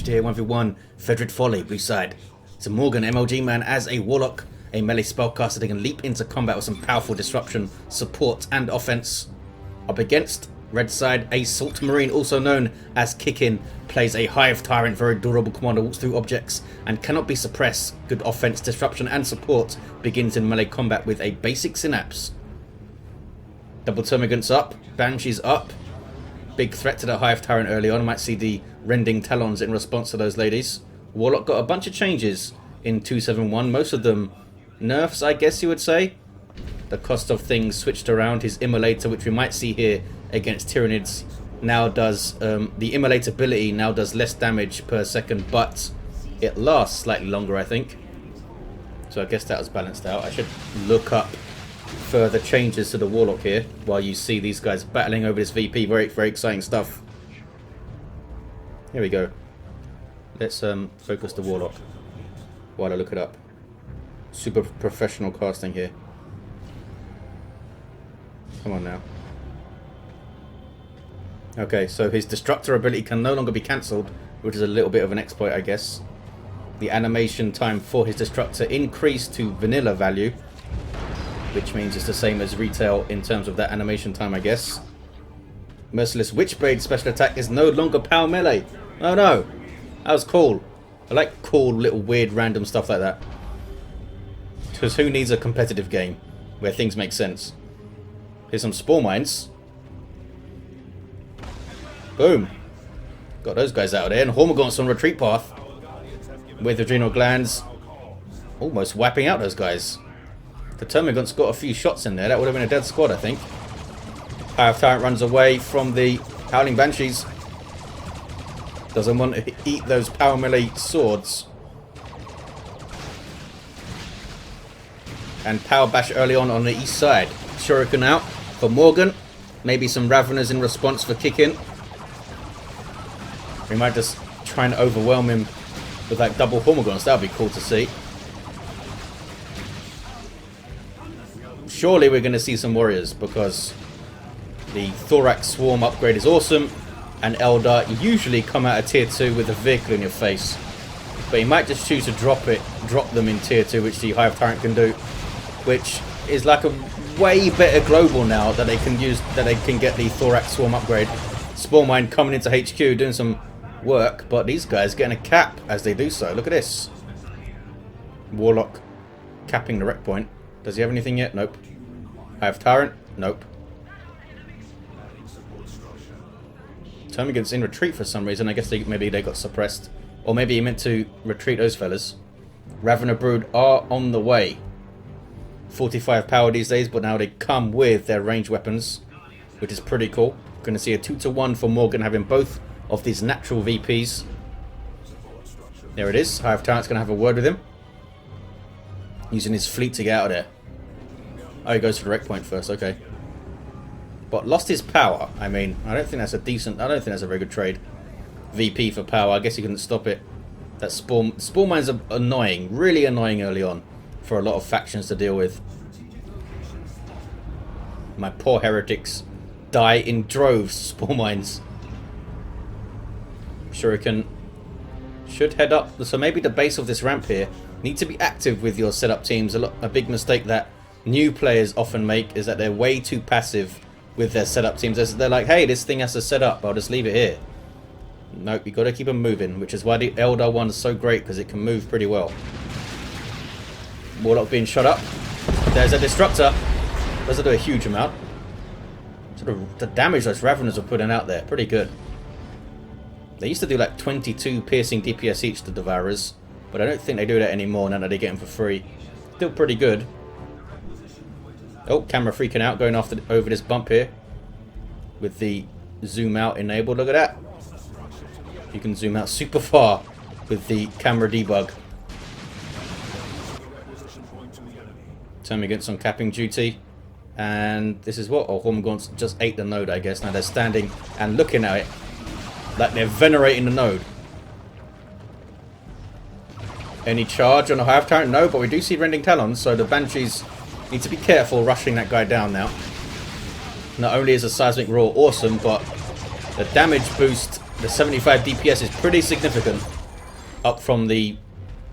Fedrid here, 1v1, Fedrid Folly, blue side. So Morgan, MLGman as a Warlock, a melee spellcaster that can leap into combat with some powerful disruption, support and offense. Up against red side, a Salt Marine, also known as Kickin, plays a Hive Tyrant, very durable commander, walks through objects and cannot be suppressed. Good offense, disruption and support, begins in melee combat with a basic synapse. Double Termagants up, Banshees up. Big threat to the Hive Tyrant early on. Might see the Rending Talons in response to those ladies. Warlock got a bunch of changes in 271. Most of them nerfs, I guess you would say. The cost of things switched around. His Immolator, which we might see here against Tyranids, now does the Immolate ability now does less damage per second, but it lasts slightly longer, I think. So I guess that was balanced out. I should look up further changes to the Warlock here while you see these guys battling over this VP. Very, very exciting stuff. Here we go. Let's focus the Warlock while I look it up. Super professional casting here. Come on now. Okay, so his Destructor ability can no longer be cancelled, which is a little bit of an exploit, I guess. The animation time for his Destructor increased to vanilla value, which means it's the same as retail in terms of that animation time, I guess. Merciless Witchblade special attack is no longer power melee. Oh no, that was cool. I like cool little weird random stuff like that. Because who needs a competitive game where things make sense? Here's some Spore Mines. Boom. Got those guys out of there. And Hormagaunts on retreat path with Adrenal Glands. Almost wiping out those guys. The Termagant's got a few shots in there. That would have been a dead squad, I think. Hive Tyrant runs away from the Howling Banshees. Doesn't want to eat those power melee swords. And Power Bash early on the east side. Shuriken out for Morgan. Maybe some Raveners in response for Kickin. We might just try and overwhelm him with that double Hormagaunts. That would be cool to see. Surely we're going to see some warriors, because the Thorax Swarm upgrade is awesome, and Eldar usually come out of tier 2 with a vehicle in your face. But you might just choose to drop them in tier 2, which the Hive Tyrant can do, which is like a way better global now that they can use, that they can get the Thorax Swarm upgrade. Spore Mine coming into HQ doing some work, but these guys getting a cap as they do so. Look at this. Warlock capping the wreck point. Does he have anything yet? Nope. Hive Tyrant? Nope. Termagant's in retreat for some reason. I guess maybe they got suppressed. Or maybe he meant to retreat those fellas. Ravener Brood are on the way. 45 power these days, but now they come with their ranged weapons, which is pretty cool. Going to see a 2-to-1 for Morgan having both of these natural VPs. There it is. Hive Tyrant's going to have a word with him. Using his fleet to get out of there. Oh, he goes for the wreck point first, okay. But lost his power. I mean, I don't think that's a very good trade. VP for power, I guess he couldn't stop it. That Spore Mines are annoying, really annoying early on for a lot of factions to deal with. My poor heretics die in droves, Spore Mines. Shuriken should head up, so maybe the base of this ramp here. Need to be active with your setup teams. A big mistake that new players often make is that they're way too passive with their setup teams. They're like, hey, this thing has to set up, I'll just leave it here. Nope, you got to keep them moving, which is why the Eldar one is so great, because it can move pretty well. Warlock being shot up. There's a Destructor. Doesn't do a huge amount. Sort of the damage those Raveners are putting out there, pretty good. They used to do like 22 piercing DPS each, the Devourers. But I don't think they do that anymore now that they get them for free. Still pretty good. Oh, camera freaking out, going over this bump here. With the zoom out enabled. Look at that. You can zoom out super far with the camera debug. Termagants on capping duty. And this is what? Oh, Hormagaunts just ate the node, I guess. Now they're standing and looking at it like they're venerating the node. Any charge on a Hive Tyrant? No, but we do see Rending Talons, so the Banshees need to be careful rushing that guy down now. Not only is a Seismic Roar awesome, but the damage boost, the 75 DPS is pretty significant. up from the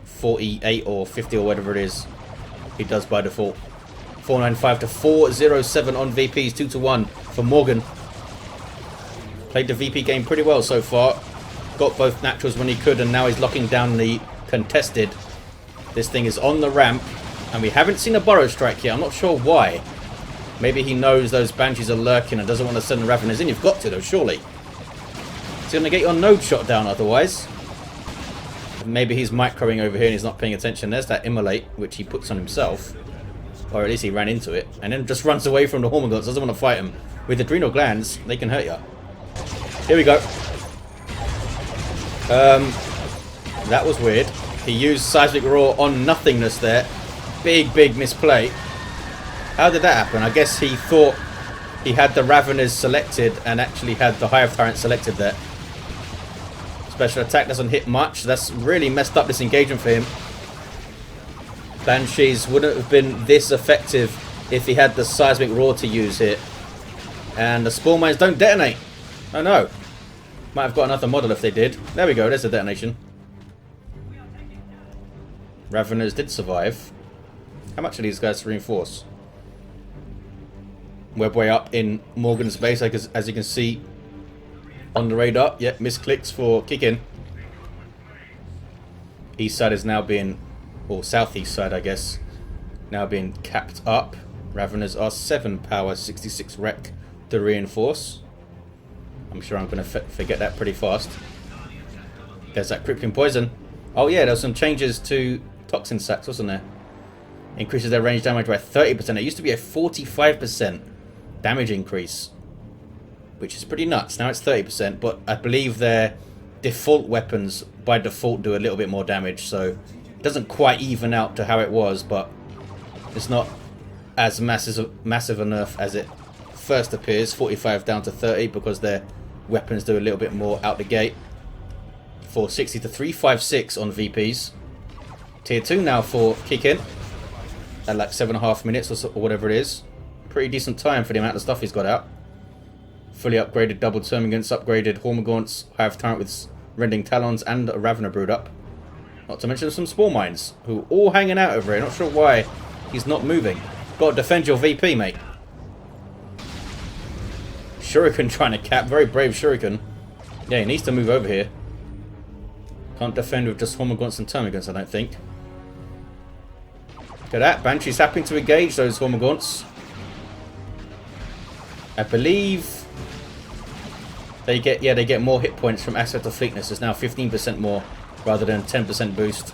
48 or 50 or whatever it is he does by default. 495 to 407 on VPs, 2-1 for Morgan. Played the VP game pretty well so far. Got both naturals when he could, and now he's locking down the contested. This thing is on the ramp, and we haven't seen a burrow strike yet. I'm not sure why. Maybe he knows those Banshees are lurking and doesn't want to send the Raveners in. You've got to, though, surely. He's going to get your node shot down otherwise. Maybe he's microing over here and he's not paying attention. There's that immolate, which he puts on himself. Or at least he ran into it. And then just runs away from the Hormagaunts. Doesn't want to fight him. With adrenal glands, they can hurt you. Here we go. That was weird. He used Seismic Roar on nothingness there. Big misplay. How did that happen? I guess he thought he had the Raveners selected and actually had the Hive Tyrant selected there. Special attack doesn't hit much. That's really messed up this engagement for him. Banshees wouldn't have been this effective if he had the Seismic Roar to use here. And the Spore Mines don't detonate. Oh no. Might have got another model if they did. There we go, there's a detonation. Raveners did survive. How much are these guys to reinforce? Webway up in Morgan's base, as you can see on the radar. Yep, misclicks for Kickin. East side is now being, or southeast side I guess, now being capped up. Raveners are 7 power, 66 rec to reinforce. I'm sure I'm going to forget that pretty fast. There's that crippling poison. Oh yeah, there were some changes to toxin sacks, wasn't there? Increases their range damage by 30%. It used to be a 45% damage increase, which is pretty nuts. Now it's 30%, but I believe their default weapons by default do a little bit more damage, so it doesn't quite even out to how it was, but it's not as massive a nerf as it first appears. 45 down to 30 because their weapons do a little bit more out the gate. 460 to 356 on VPs. Tier 2 now for Kickin at like 7.5 minutes or, so, or whatever it is. Pretty decent time for the amount of stuff he's got out. Fully upgraded double termagants, upgraded Hormagaunts, Hive Tyrant with rending talons, and a Ravener brood up. Not to mention some Spore Mines, who are all hanging out over here. Not sure why he's not moving. Got to defend your VP, mate. Shuriken trying to cap. Very brave Shuriken. Yeah, he needs to move over here. Can't defend with just Hormagaunts and Termagants, I don't think. Look at that. Banshee's happy to engage those Hormagaunts. I believe they get more hit points from Aspect of Fleetness. It's now 15% more rather than 10% boost.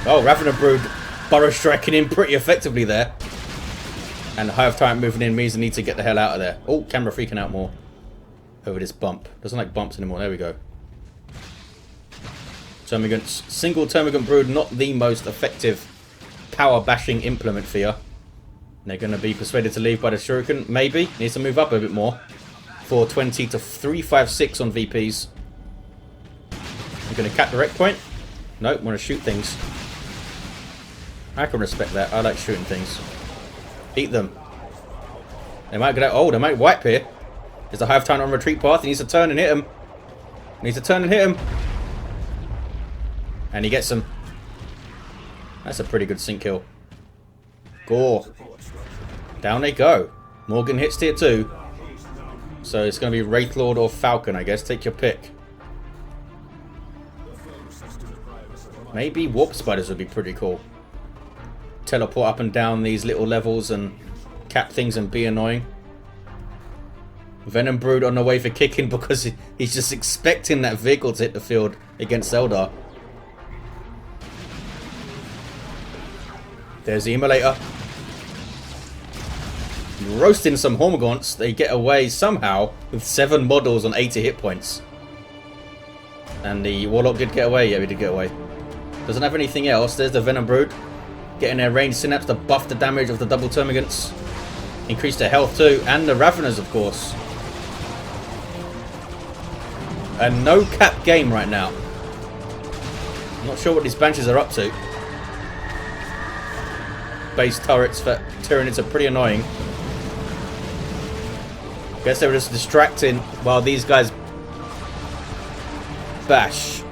Oh, Ravener Brood burrow striking in pretty effectively there. And the Hive Tyrant moving in means they need to get the hell out of there. Oh, camera freaking out more over this bump. Doesn't like bumps anymore. There we go. Termagants. Single Termagant Brood, not the most effective power bashing implement for you. They're going to be persuaded to leave by the Shuriken. Maybe. Needs to move up a bit more. 420 to 356 on VPs. I'm going to cap the rec point. Nope, want to shoot things. I can respect that. I like shooting things. Eat them. They might get out. Oh, they might wipe here. There's a Hive Tyrant on retreat path. He needs to turn and hit him. Needs to turn and hit him. And he gets him. That's a pretty good sync kill. Gore. Down they go. Morgan hits tier 2. So it's going to be Wraithlord or Falcon, I guess. Take your pick. Maybe Warp Spiders would be pretty cool. Teleport up and down these little levels and cap things and be annoying. Venom Brood on the way for Kickin because he's just expecting that vehicle to hit the field against Eldar. There's the Immolator. Roasting some Hormagaunts. They get away somehow with 7 models on 80 hit points. And the Warlock did get away. Yeah, he did get away. Doesn't have anything else. There's the Venom Brood. Getting their range synapse to buff the damage of the double Termagants. Increase their health too. And the Raveners, of course. A no cap game right now. I'm not sure what these Banshees are up to. Base turrets for Tyranids are pretty annoying. Guess they were just distracting while these guys bash.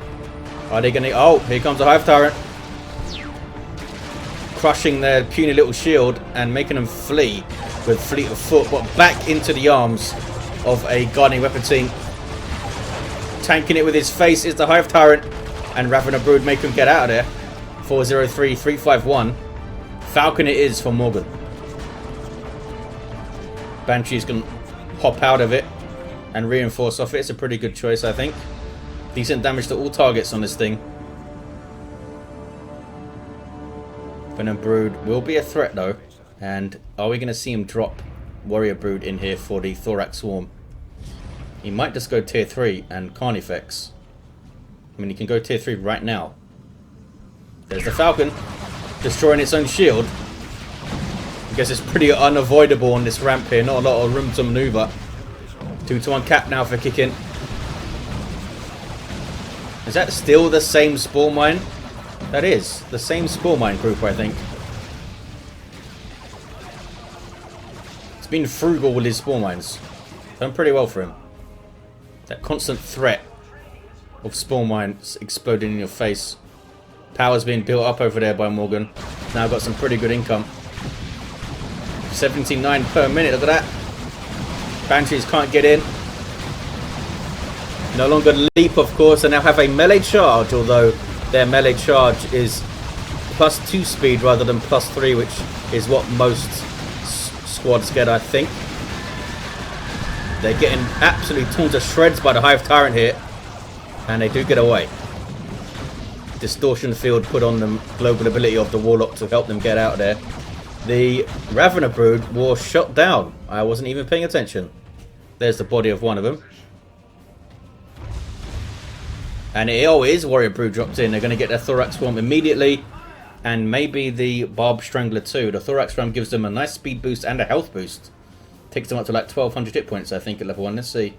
Are they gonna... Oh, here comes a Hive Tyrant. Crushing their puny little shield and making them flee with fleet of foot, but back into the arms of a guarding weapon team. Tanking it with his face is the Hive Tyrant, and Ravener Brood make him get out of there. 403, 351. Falcon it is for Morgan. Banshee's gonna hop out of it and reinforce off it. It's a pretty good choice, I think. Decent damage to all targets on this thing. Venom Brood will be a threat though. And are we going to see him drop Warrior Brood in here for the Thorax Swarm? He might just go tier 3 and Carnifex. I mean, he can go tier 3 right now. There's the Falcon, destroying its own shield. I guess it's pretty unavoidable on this ramp here. Not a lot of room to maneuver. 2-to-1 cap now for Kickin. Is that still the same Spore Mine? That is the same Spore Mine group, I think. It's been frugal with his Spore Mines. Done pretty well for him. That constant threat of Spore Mines exploding in your face. Power's being built up over there by Morgan. Now got some pretty good income. 79 per minute, look at that. Banshees can't get in. No longer leap, of course, and now have a melee charge, although their melee charge is +2 speed rather than +3, which is what most squads get, I think. They're getting absolutely torn to shreds by the Hive Tyrant here, and they do get away. Distortion field put on them global ability of the Warlock to help them get out of there. The Ravener Brood was shot down. I wasn't even paying attention. There's the body of one of them. And it always Warrior Brood dropped in. They're going to get their Thorax Swarm immediately. And maybe the Barb Strangler too. The Thorax Swarm gives them a nice speed boost and a health boost. Takes them up to like 1200 hit points, I think, at level 1. Let's see.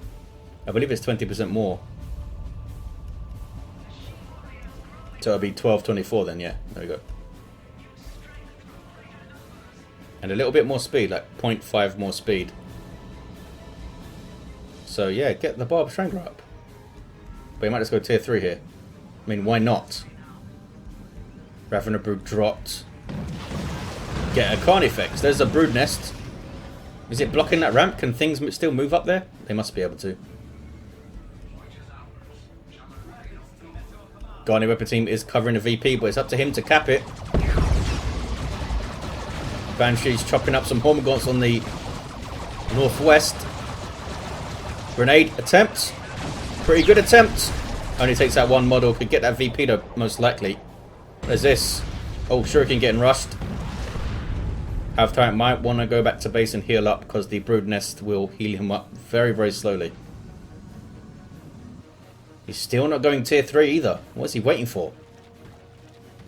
I believe it's 20% more. So it'll be 1224 then, yeah. There we go. And a little bit more speed, like 0.5 more speed. So yeah, get the Barb Strangler up. But you might just go tier 3 here. I mean, why not? Ravener Brood dropped. Get a Carnifex. There's a Brood Nest. Is it blocking that ramp? Can things still move up there? They must be able to. Guardian Weapon Team is covering the VP, but it's up to him to cap it. Banshee's chopping up some Hormagaunts on the northwest. Grenade attempt. Pretty good attempt. Only takes out one model. Could get that VP though, most likely. There's this. Oh, Shuriken getting rushed. Hive Tyrant might want to go back to base and heal up because the Brood Nest will heal him up very, very slowly. He's still not going tier 3 either. What is he waiting for?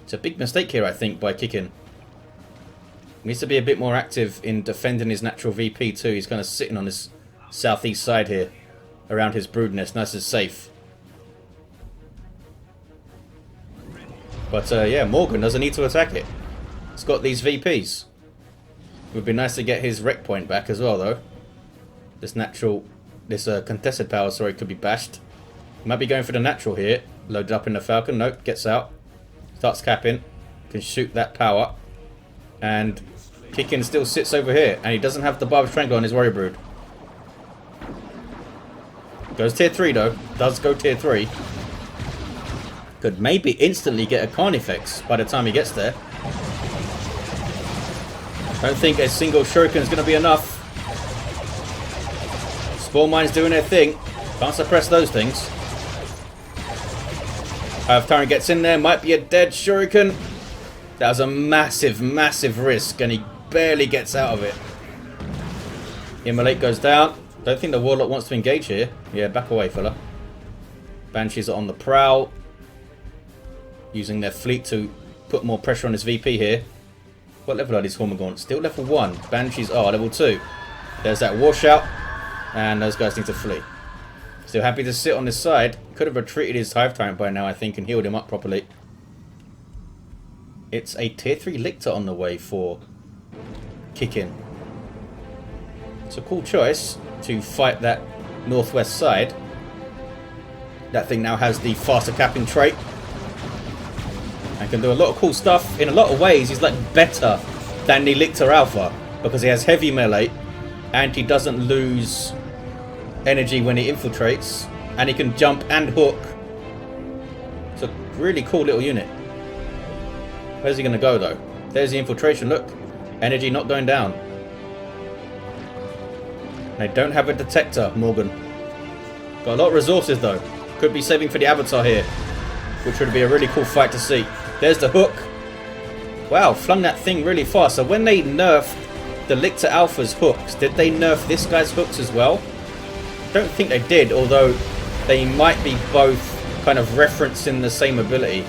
It's a big mistake here, I think, by Kickin. He needs to be a bit more active in defending his natural VP too. He's kind of sitting on this southeast side here around his Brood Nest, nice and safe. But yeah, Morgan doesn't need to attack it. It's got these VPs. It would be nice to get his rec point back as well, though. This contested power, sorry, could be bashed. Might be going for the natural here. Loaded up in the Falcon. Nope, gets out. Starts capping. Can shoot that power. And Kickin still sits over here. And he doesn't have the Barb Strangler on his Warrior Brood. Goes tier 3 though. Does go tier 3. Could maybe instantly get a Carnifex by the time he gets there. Don't think a single Shuriken is going to be enough. Spore Mine's doing their thing. Can't suppress those things. Hive Tyrant gets in there. Might be a dead Shuriken. That was a massive, massive risk. And he barely gets out of it. Immolate goes down. Don't think the Warlock wants to engage here. Yeah, back away, fella. Banshees are on the prowl. Using their fleet to put more pressure on his VP here. What level are these Hormagaunts? Still level 1. Banshees are level 2. There's that washout. And those guys need to flee. Still happy to sit on this side. Could have retreated his Hive Tyrant by now, I think, and healed him up properly. It's a tier 3 Lictor on the way for Kickin. It's a cool choice to fight that northwest side. That thing now has the faster capping trait. and can do a lot of cool stuff. In a lot of ways, he's like better than the Lictor Alpha because he has heavy melee and he doesn't lose energy when he infiltrates, and he can jump and hook. It's a really cool little unit. Where's he going to go though? There's the infiltration, look. Energy not going down. They don't have a detector, Morgan. Got a lot of resources though. Could be saving for the Avatar here, which would be a really cool fight to see. There's the hook. Wow, flung that thing really far. So when they nerfed the Lictor Alpha's hooks, did they nerf this guy's hooks as well? Don't think they did, although they might be both kind of referencing the same ability.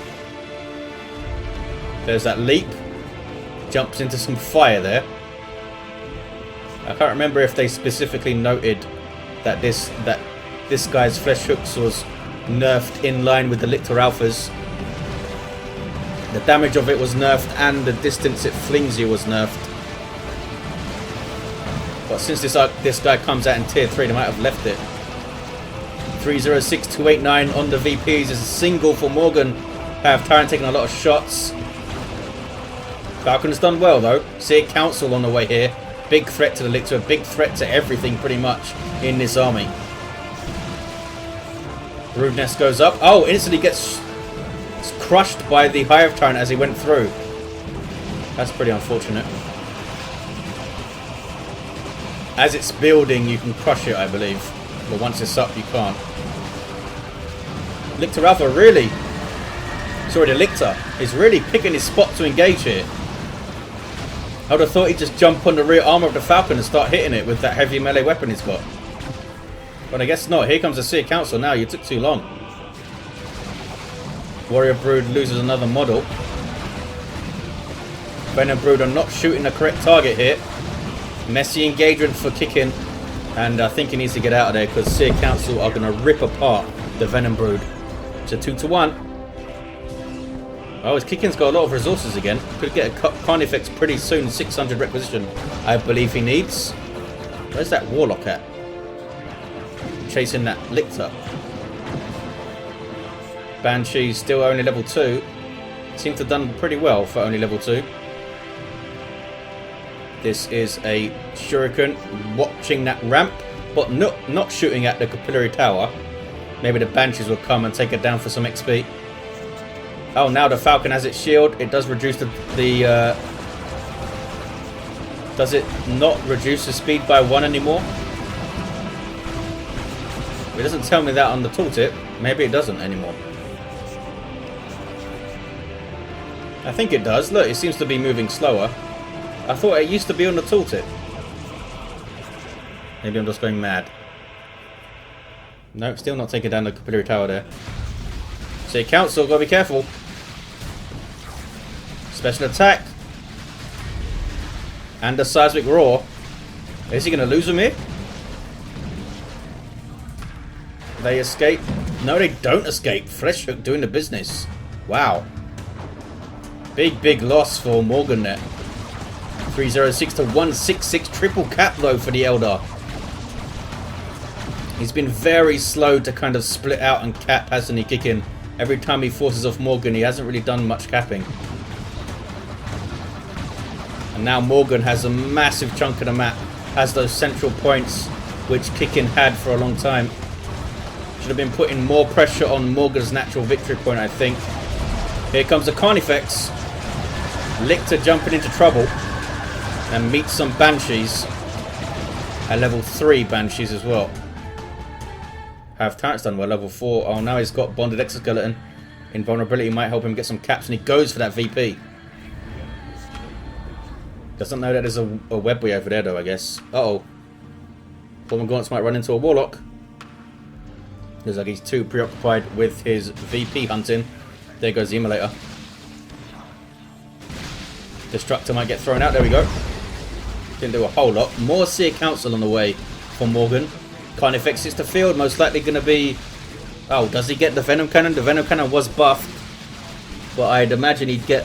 There's that leap. Jumps into some fire there. I can't remember if they specifically noted that this guy's flesh hooks was nerfed in line with the Lictor Alphas. The damage of it was nerfed and the distance it flings you was nerfed. But since this guy comes out in tier 3, they might have left it. 306289 on the VPs is a single for Morgan. Hive Tyrant taking a lot of shots. Falcon has done well though. Seer Council on the way here. Big threat to the Lictor, big threat to everything pretty much in this army. Brood Nest goes up. Oh, instantly gets crushed by the Hive Tyrant as he went through. That's pretty unfortunate. As it's building, you can crush it, I believe. But once it's up, you can't. Lictor Alpha really... Sorry, the Lictor is really picking his spot to engage here. I would have thought he'd just jump on the rear armor of the Falcon and start hitting it with that heavy melee weapon he's got. But I guess not. Here comes the Seer Council now. You took too long. Warrior Brood loses another model. Venom Brood are not shooting the correct target here. Messy engagement for Kickin. And I think he needs to get out of there because Seer Council are going to rip apart the Venom Brood. It's a 2-1. Oh, his Kickin's got a lot of resources again. Could get a Carnifex pretty soon. 600 requisition, I believe he needs. Where's that Warlock at? Chasing that Lictor. Banshee still only level 2. Seems to have done pretty well for only level 2. This is a Shuriken watching that ramp, but not shooting at the Capillary Tower. Maybe the Banshees will come and take it down for some XP. Oh, now the Falcon has its shield. It does reduce the does it not reduce the speed by 1 anymore? It doesn't tell me that on the tooltip. Maybe it doesn't anymore. I think it does. Look, it seems to be moving slower. I thought it used to be on the tooltip. Maybe I'm just going mad. Nope, still not taking down the Capillary Tower there. So Council, gotta be careful. Special attack. And the seismic roar. Is he gonna lose them here? They escape. No, they don't escape. Flesh Hook doing the business. Wow. Big loss for Morgan there. 306 to 166. Triple cap though for the Eldar. He's been very slow to kind of split out and cap, hasn't he, Kickin? Every time he forces off Morgan, he hasn't really done much capping. And now Morgan has a massive chunk of the map. Has those central points, which Kickin had for a long time. Should have been putting more pressure on Morgan's natural victory point, I think. Here comes the Carnifex. Lictor jumping into trouble. And meets some Banshees. At level 3 Banshees as well. Hive Tyrant's done well, level 4. Oh, now he's got Bonded Exoskeleton. Invulnerability might help him get some caps, and he goes for that VP. Doesn't know that there's a webway over there, though, I guess. Uh-oh. Former Gaunts might run into a Warlock. Looks like he's too preoccupied with his VP hunting. There goes the Immolator. Destructor might get thrown out. There we go. Didn't do a whole lot. More Seer Council on the way for Morgan. Carnifex hits the field, most likely going to be... Oh, does he get the Venom Cannon? The Venom Cannon was buffed. But I'd imagine he'd get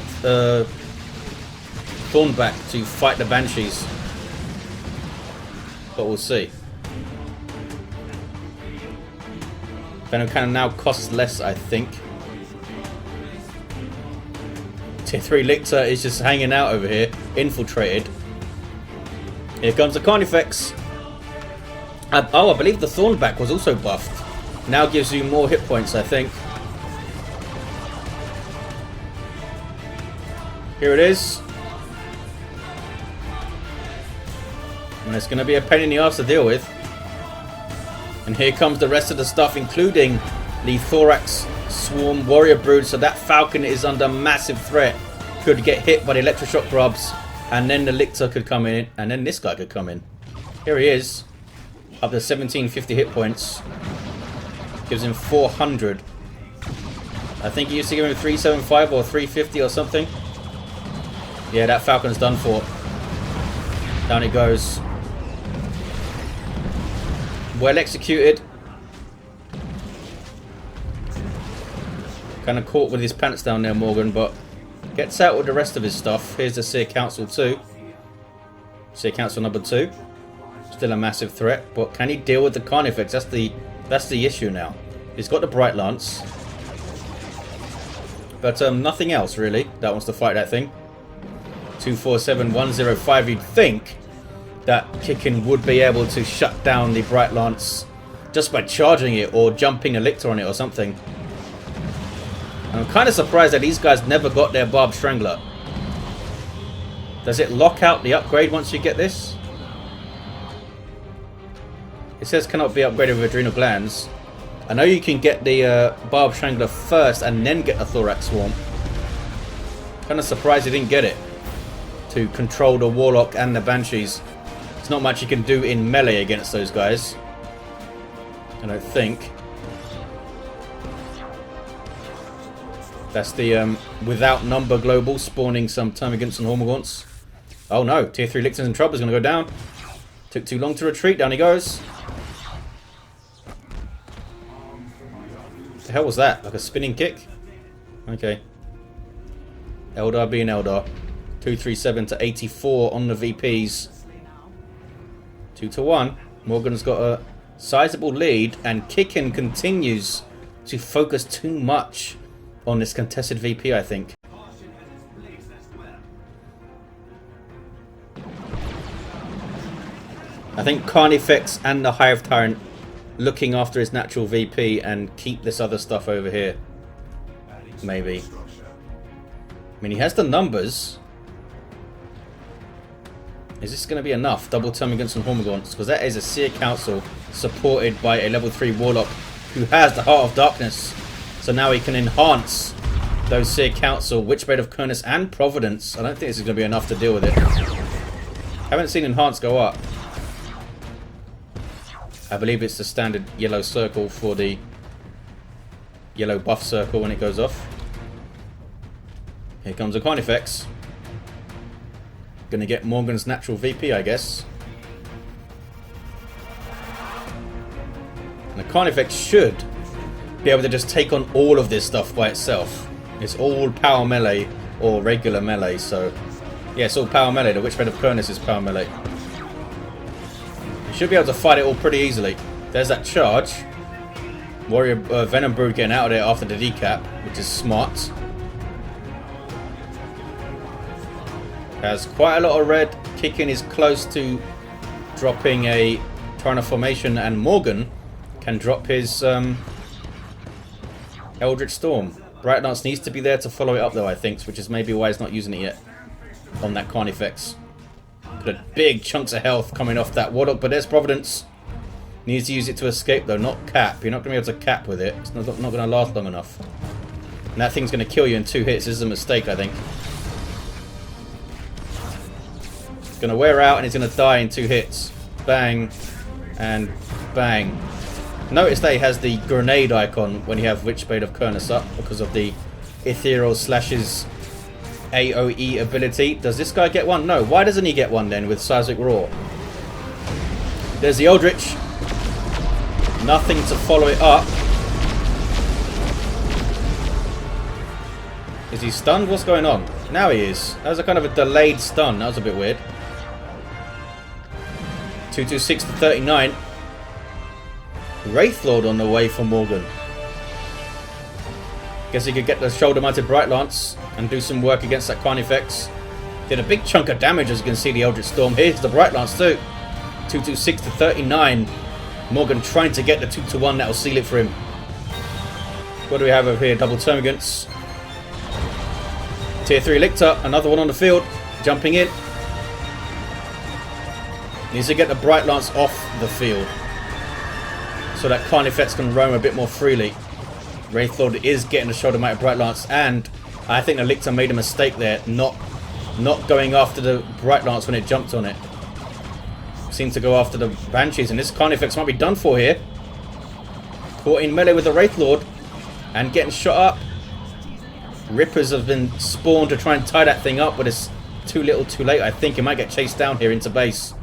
Thornback to fight the Banshees. But we'll see. Venom Cannon now costs less, I think. Tier 3 Lictor is just hanging out over here, infiltrated. Here comes the Carnifex. Oh, I believe the Thornback was also buffed. Now gives you more hit points, I think. Here it is. And it's going to be a pain in the ass to deal with. And here comes the rest of the stuff, including the Thorax Swarm Warrior Brood. So that Falcon is under massive threat. Could get hit by the Electroshock grubs. And then the Lictor could come in. And then this guy could come in. Here he is. Up to 1750 hit points. Gives him 400. I think he used to give him 375 or 350 or something. Yeah, that Falcon's done for. Down it goes. Well executed. Kind of caught with his pants down there, Morgan, but gets out with the rest of his stuff. Here's the Seer Council 2. Seer Council number 2. Still a massive threat, but can he deal with the Carnifex? That's the issue now. He's got the Bright Lance, but nothing else really that wants to fight that thing. 247 105. You'd think that Kickin would be able to shut down the Bright Lance just by charging it or jumping a Lictor on it or something. I'm kind of surprised that these guys never got their Barb Strangler. Does it lock out the upgrade once you get this? It says cannot be upgraded with Adrenal Glands. I know you can get the Barb Strangler first and then get the Thorax Swarm. Kind of surprised you didn't get it to control the Warlock and the Banshees. There's not much you can do in melee against those guys, I don't think. That's the without number global spawning some Termagants and Hormagaunts. Oh no, tier 3 Lictors in trouble is going to go down. Took too long to retreat, down he goes. What the hell was that? Like a spinning kick? Okay. Eldar being Eldar. 237 to 84 on the VPs. 2-1. Morgan's got a sizable lead, and Kickin continues to focus too much on this contested VP, I think. I think Carnifex and the Hive Tyrant looking after his natural VP and keep this other stuff over here. Maybe. I mean, he has the numbers. Is this going to be enough? Double Termagants and Hormagaunts, because that is a Seer Council supported by a level 3 Warlock who has the Heart of Darkness. So now he can enhance those Seer Council, Witchblade of Kernus and Providence. I don't think this is going to be enough to deal with it. Haven't seen Enhance go up. I believe it's the standard yellow circle for the yellow buff circle when it goes off. Here comes a Carnifex. Gonna get Morgan's natural VP, I guess. And the Carnifex should be able to just take on all of this stuff by itself. It's all power melee or regular melee, so yeah, it's all power melee. The Witchblade of Kernus is power melee. You should be able to fight it all pretty easily. There's that charge. Warrior Venom Brood getting out of there after the decap, which is smart. Has quite a lot of red. Kickin is close to dropping a Tyranids formation, and Morgan can drop his Eldritch Storm. Bright Lance needs to be there to follow it up though, I think, which is maybe why he's not using it yet on that Carnifex. Got big chunks of health coming off that Warlock, but there's Providence. Needs to use it to escape though, not cap. You're not going to be able to cap with it. It's not going to last long enough. And that thing's going to kill you in 2 hits. This is a mistake, I think. It's going to wear out and it's going to die in 2 hits. Bang and bang. Notice that he has the grenade icon when you have Witchblade of Kernus up because of the Ethereal Slash's AoE ability. Does this guy get one? No. Why doesn't he get one then with Seismic Roar? There's the Eldritch. Nothing to follow it up. Is he stunned? What's going on? Now he is. That was a kind of a delayed stun. That was a bit weird. 226 to 39. Wraithlord on the way for Morgan. Guess he could get the shoulder-mounted Bright Lance and do some work against that Carnifex. Did a big chunk of damage, as you can see, the Eldritch Storm. Here's the Bright Lance too. 226 to 39. Morgan trying to get the 2-1. That'll seal it for him. What do we have over here? Double Termagants. Tier 3 Lictor. Another one on the field. Jumping in. Needs to get the Bright Lance off the field so that Carnifex can roam a bit more freely. Wraithlord is getting the shoulder mounted Bright Lance, and I think the Lictor made a mistake there, not going after the Bright Lance when it jumped on it. Seemed to go after the Banshees, and this Carnifex might be done for here. Caught in melee with the Wraithlord and getting shot up. Rippers have been spawned to try and tie that thing up, but it's too little too late. I think he might get chased down here into base.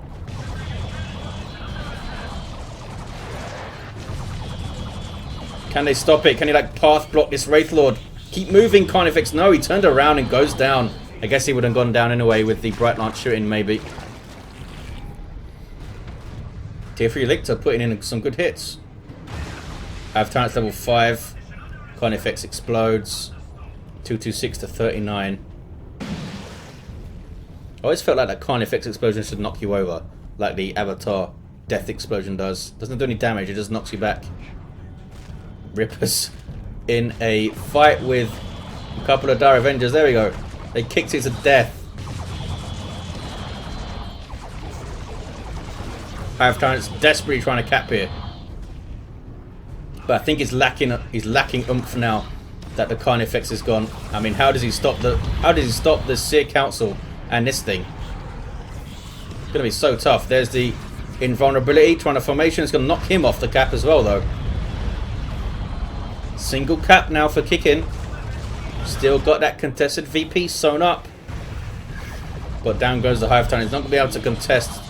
Can they stop it? Can he like path block this Wraithlord? Keep moving, Carnifex. No, he turned around and goes down. I guess he would have gone down anyway with the Bright Lance shooting, maybe. Tier 3 Lictor putting in some good hits. Hive Tyrant level 5. Carnifex explodes. 226 to 39. I always felt like that Carnifex explosion should knock you over, like the Avatar Death Explosion does. Doesn't do any damage, it just knocks you back. Rippers in a fight with a couple of Dire Avengers. There we go. They kicked it to death. Hive Tyrant's desperately trying to cap here, but I think he's lacking oomph now that the Carnifex is gone. I mean, how does he stop the Seer Council and this thing? It's gonna be so tough. There's the invulnerability trying to formation. It's gonna knock him off the cap as well, though. Single cap now for Kickin. Still got that contested VP sewn up. But down goes the Hive Tyrant. He's not going to be able to contest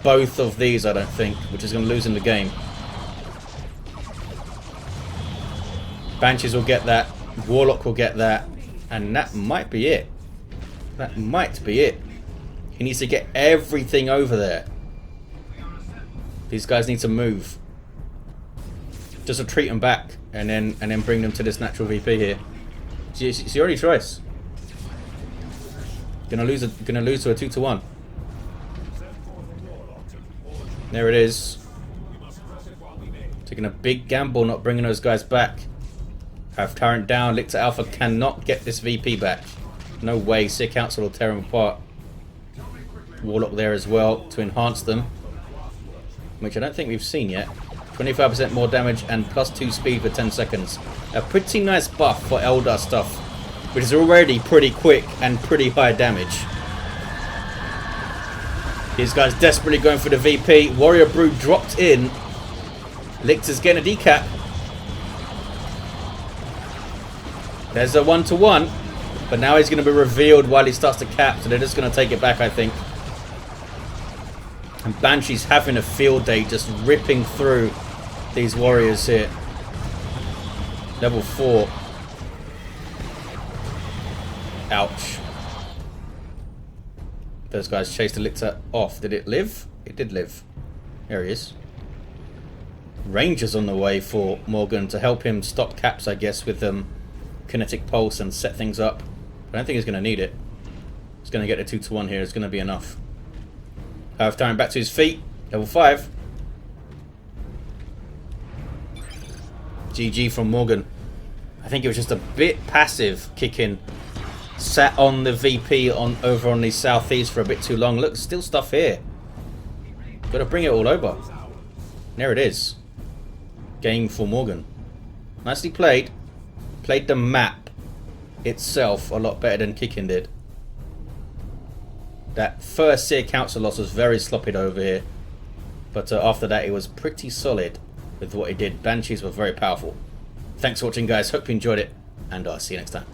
both of these, I don't think, which is going to lose in the game. Banshees will get that. Warlock will get that. And that might be it. That might be it. He needs to get everything over there. These guys need to move. Just retreat them back and then bring them to this natural VP here. It's your only choice. Gonna lose to a 2-1. There it is. Taking a big gamble, not bringing those guys back. Hive Tyrant down. Lictor Alpha cannot get this VP back. No way. Seer Council will tear them apart. Warlock there as well to enhance them, which I don't think we've seen yet. 25% more damage and +2 speed for 10 seconds. A pretty nice buff for Eldar stuff, which is already pretty quick and pretty high damage. These guys desperately going for the VP. Warrior Brood dropped in. Lictor's getting a decap. There's a 1-to-1, but now he's going to be revealed while he starts to cap, so they're just going to take it back, I think. And Banshee's having a field day, just ripping through these warriors here. Level 4. Ouch. Those guys chased the Lictor off. Did it live? It did live. There he is. Rangers on the way for Morgan to help him stop caps, I guess, with kinetic pulse and set things up. I don't think he's going to need it. He's going to get a 2-to-1 here. It's going to be enough. Hive Tyrant back to his feet. Level 5. GG from Morgan. I think it was just a bit passive. Kickin sat on the VP over on the southeast for a bit too long. Look, still stuff here. Got to bring it all over. There it is. Game for Morgan. Nicely played. Played the map itself a lot better than Kickin did. That first Seer Council loss was very sloppy over here, but after that it was pretty solid with what he did. Banshees were very powerful. Thanks for watching, guys. Hope you enjoyed it, and I'll see you next time.